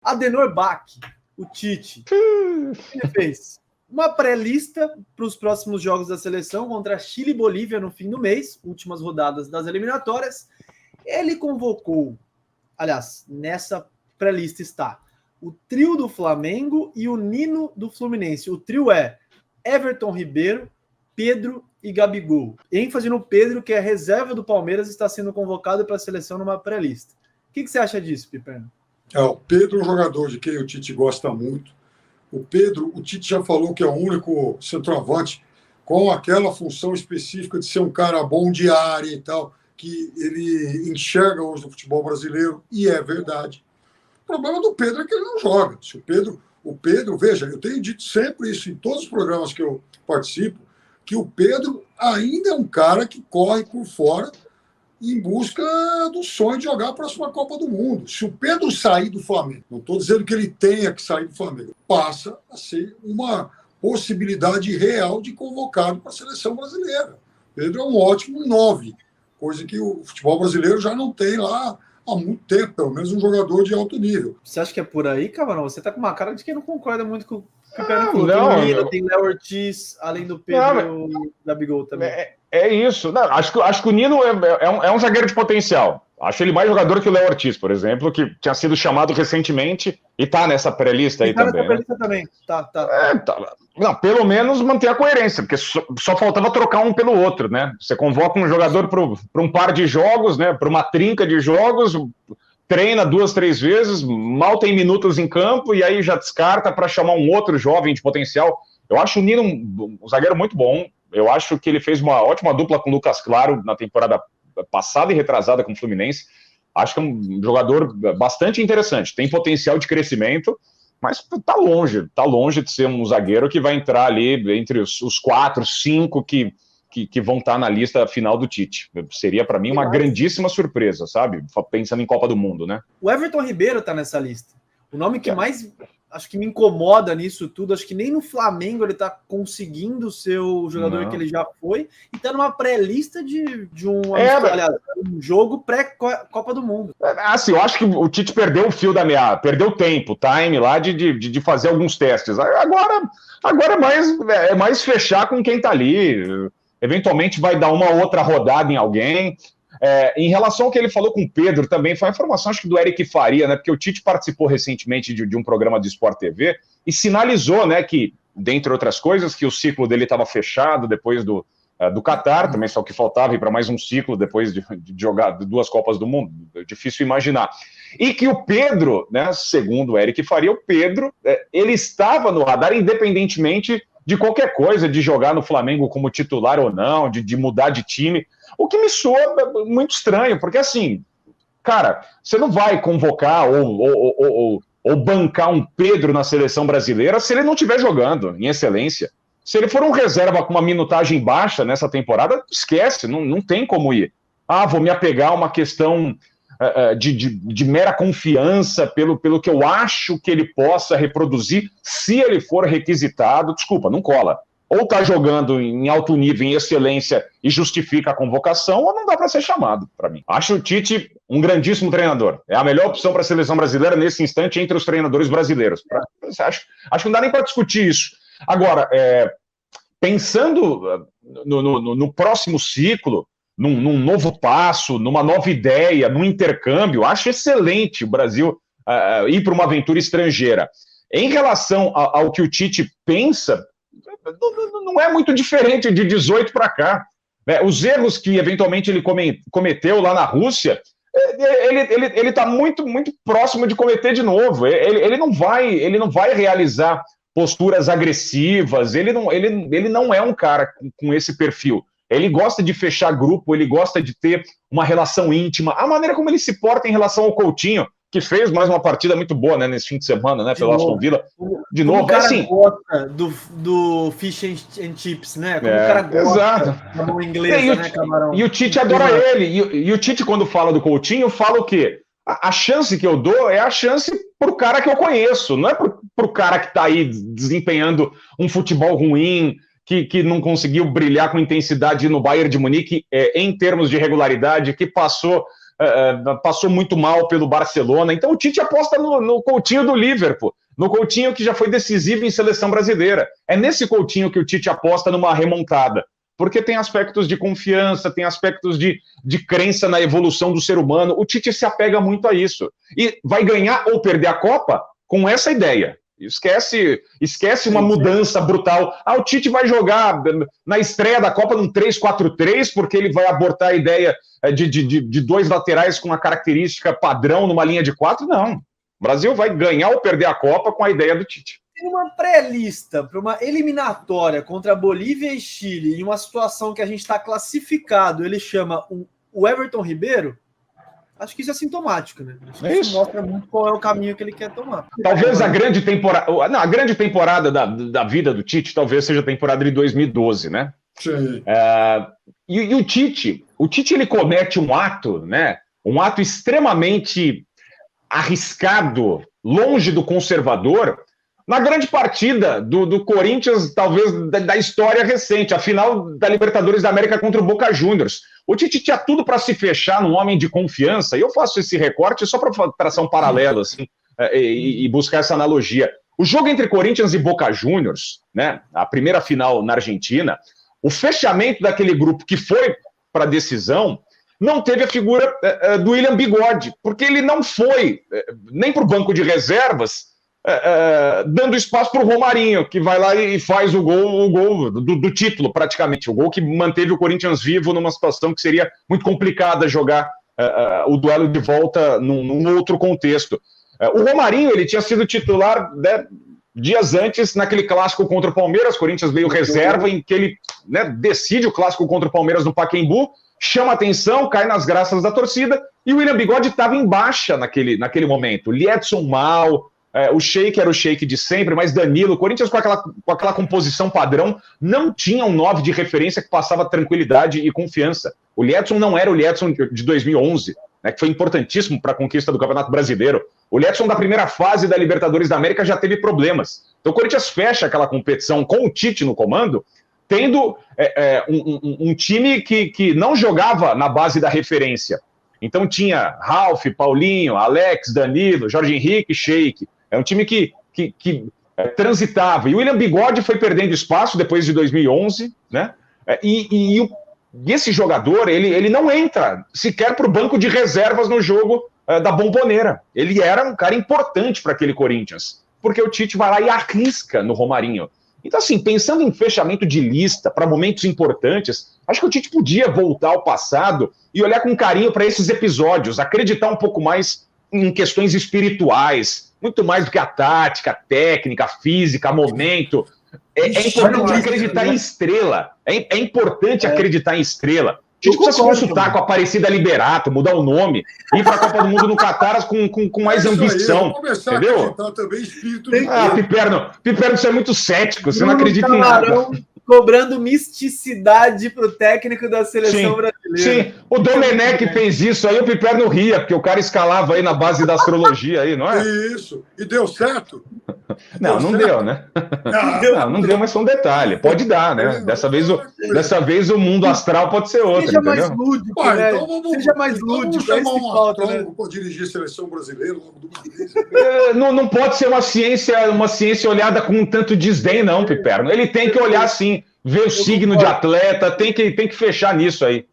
Adenor Bach, o Tite, ele fez uma pré-lista para os próximos jogos da seleção contra Chile e Bolívia no fim do mês, últimas rodadas das eliminatórias. Ele convocou, aliás, nessa pré-lista está o trio do Flamengo e o Nino do Fluminense. O trio é Everton Ribeiro, Pedro e Gabigol. ênfase no Pedro, que é reserva do Palmeiras, está sendo convocado para a seleção numa pré-lista. O que você acha disso, Piperno? O Pedro é um jogador de quem o Tite gosta muito. O Pedro, o Tite já falou que é o único centroavante com aquela função específica de ser um cara bom de área e tal, que ele enxerga hoje no futebol brasileiro, e é verdade. O problema do Pedro é que ele não joga. Se o Pedro, veja, eu tenho dito sempre isso em todos os programas que eu participo, que o Pedro ainda é um cara que corre por fora em busca do sonho de jogar a próxima Copa do Mundo. Se o Pedro sair do Flamengo, não estou dizendo que ele tenha que sair do Flamengo, passa a ser uma possibilidade real de convocado para a seleção brasileira. Pedro é um ótimo 9, coisa que o futebol brasileiro já não tem lá há muito tempo, pelo menos um jogador de alto nível. Você acha que é por aí, Camarão? Você tá com uma cara de quem não concorda muito com o que o Pedro falou. Tem o Nino, tem Léo Ortiz, além do Pedro e o Gabigol também. É isso. Não, acho que o Nino é um zagueiro de potencial. Acho ele mais jogador que o Léo Ortiz, por exemplo, que tinha sido chamado recentemente e tá nessa pré-lista aí também. Pré-lista também. Tá. Não, pelo menos manter a coerência, porque só faltava trocar um pelo outro, né? Você convoca um jogador para um par de jogos, né? Para uma trinca de jogos, treina 2, 3 vezes, mal tem minutos em campo e aí já descarta para chamar um outro jovem de potencial. Eu acho o Nino um zagueiro muito bom. Eu acho que ele fez uma ótima dupla com o Lucas Claro na temporada passada e retrasada com o Fluminense. Acho que é um jogador bastante interessante. Tem potencial de crescimento, mas tá longe de ser um zagueiro que vai entrar ali entre os 4, 5 que vão estar na lista final do Tite. Seria, para mim, uma grandíssima surpresa, sabe? Pensando em Copa do Mundo, né? O Everton Ribeiro tá nessa lista. O nome que mais, acho que me incomoda nisso tudo, acho que nem no Flamengo ele tá conseguindo ser o jogador que ele já foi, e tá numa pré-lista de um jogo pré-Copa do Mundo. Assim, eu acho que o Tite perdeu o fio da meada, perdeu o tempo, o time lá de fazer alguns testes. Agora é mais fechar com quem tá ali. Eventualmente vai dar uma outra rodada em alguém. Em relação ao que ele falou com o Pedro também, foi uma informação, acho que do Eric Faria, né? Porque o Tite participou recentemente de um programa de Sport TV e sinalizou, né, que, dentre outras coisas, que o ciclo dele estava fechado depois do Qatar, também só que faltava ir para mais um ciclo depois de jogar 2 Copas do Mundo, difícil imaginar. E que o Pedro, né, segundo o Eric Faria, o Pedro, ele estava no radar independentemente de qualquer coisa, de jogar no Flamengo como titular ou não, de mudar de time, o que me soa muito estranho, porque assim, cara, você não vai convocar ou bancar um Pedro na seleção brasileira se ele não estiver jogando em excelência. Se ele for um reserva com uma minutagem baixa nessa temporada, esquece, não tem como ir. Vou me apegar a uma questão de mera confiança pelo que eu acho que ele possa reproduzir, se ele for requisitado, desculpa, não cola. Ou tá jogando em alto nível, em excelência, e justifica a convocação, ou não dá para ser chamado, para mim. Acho o Tite um grandíssimo treinador. É a melhor opção para a seleção brasileira nesse instante entre os treinadores brasileiros. Acho que não dá nem para discutir isso. Agora, pensando no próximo ciclo, num novo passo, numa nova ideia, num intercâmbio, acho excelente o Brasil ir para uma aventura estrangeira. Em relação ao que o Tite pensa, não é muito diferente de 18 para cá. Os erros que eventualmente ele cometeu lá na Rússia, ele está muito, muito próximo de cometer de novo. Ele não vai realizar posturas agressivas, ele não é um cara com esse perfil. Ele gosta de fechar grupo, ele gosta de ter uma relação íntima. A maneira como ele se porta em relação ao Coutinho, que fez mais uma partida muito boa, né, nesse fim de semana, né, pelo Aston Villa. De novo, o cara gosta do fish and chips, né? Como o cara gosta da mão inglesa, né, Camarão? E o Tite adora ele. E o Tite, quando fala do Coutinho, fala o quê? A chance que eu dou é a chance pro cara que eu conheço, não é pro cara que tá aí desempenhando um futebol ruim, que não conseguiu brilhar com intensidade no Bayern de Munique em termos de regularidade, que passou passou muito mal pelo Barcelona. Então o Tite aposta no Coutinho do Liverpool, no Coutinho que já foi decisivo em seleção brasileira. É nesse Coutinho que o Tite aposta numa remontada, porque tem aspectos de confiança, tem aspectos de crença na evolução do ser humano. O Tite se apega muito a isso. E vai ganhar ou perder a Copa com essa ideia. Esquece uma mudança brutal. O Tite vai jogar na estreia da Copa num 3-4-3, porque ele vai abortar a ideia de dois laterais com uma característica padrão numa linha de 4. Não. O Brasil vai ganhar ou perder a Copa com a ideia do Tite. Tem uma pré-lista para uma eliminatória contra Bolívia e Chile, em uma situação que a gente está classificado, ele chama o Everton Ribeiro. Acho que isso é sintomático, né? Isso mostra muito qual é o caminho que ele quer tomar. Talvez a grande temporada. Não, a grande temporada da vida do Tite talvez seja a temporada de 2012, né? Sim. E o Tite ele comete um ato, né? Um ato extremamente arriscado, longe do conservador, na grande partida do Corinthians, talvez da história recente, a final da Libertadores da América contra o Boca Juniors. O Tite tinha tudo para se fechar num homem de confiança, e eu faço esse recorte só para traçar um paralelo assim, e buscar essa analogia. O jogo entre Corinthians e Boca Juniors, né, a primeira final na Argentina, o fechamento daquele grupo que foi para a decisão, não teve a figura do William Bigode, porque ele não foi nem para o banco de reservas, dando espaço para o Romarinho, que vai lá e faz o gol do título, praticamente. O gol que manteve o Corinthians vivo numa situação que seria muito complicada jogar o duelo de volta num outro contexto. O Romarinho, ele tinha sido titular, né, dias antes, naquele clássico contra o Palmeiras. O Corinthians veio reserva, em que ele, né, decide o clássico contra o Palmeiras no Pacaembu, chama atenção, cai nas graças da torcida, e o William Bigode estava em baixa naquele momento. O Liedson mal, o Sheik era o Sheik de sempre, mas Danilo, o Corinthians com aquela composição padrão, não tinha um 9 de referência que passava tranquilidade e confiança. O Liedson não era o Liedson de 2011, né, que foi importantíssimo para a conquista do Campeonato Brasileiro. O Liedson da primeira fase da Libertadores da América já teve problemas. Então o Corinthians fecha aquela competição com o Tite no comando, tendo um time que não jogava na base da referência. Então tinha Ralf, Paulinho, Alex, Danilo, Jorge Henrique, Sheik. É um time que transitava. E o William Bigode foi perdendo espaço depois de 2011, né? E esse jogador, ele não entra sequer para o banco de reservas no jogo da Bombonera. Ele era um cara importante para aquele Corinthians, porque o Tite vai lá e arrisca no Romarinho. Então, assim, pensando em fechamento de lista para momentos importantes, acho que o Tite podia voltar ao passado e olhar com carinho para esses episódios, acreditar um pouco mais em questões espirituais, muito mais do que a tática, a técnica, a física, momento. É importante acreditar em estrela. É importante acreditar em estrela. A gente precisa se consultar com a Aparecida Liberato, mudar o nome, ir para a Copa do Mundo no Catar com mais ambição. Entendeu? Também espírito Piperno, você é muito cético, você não acredita em nada. Cobrando misticidade para o técnico da seleção brasileira. Sim, o Domenech fez isso, aí o Piperno ria, porque o cara escalava aí na base da astrologia, aí, não é? Isso, e deu certo? Não deu, né? Não deu, mas foi um detalhe. Pode dar, né? Dessa vez o mundo astral pode ser outro, Seja entendeu? mais lúdico, né? Seja mais lúdico. Vamos chamar um astrônomo para dirigir a seleção brasileira logo do vez. Não pode ser uma ciência olhada com um tanto desdém, não, Piperno. Ele tem que olhar assim, ver o signo de atleta, tem que fechar nisso aí.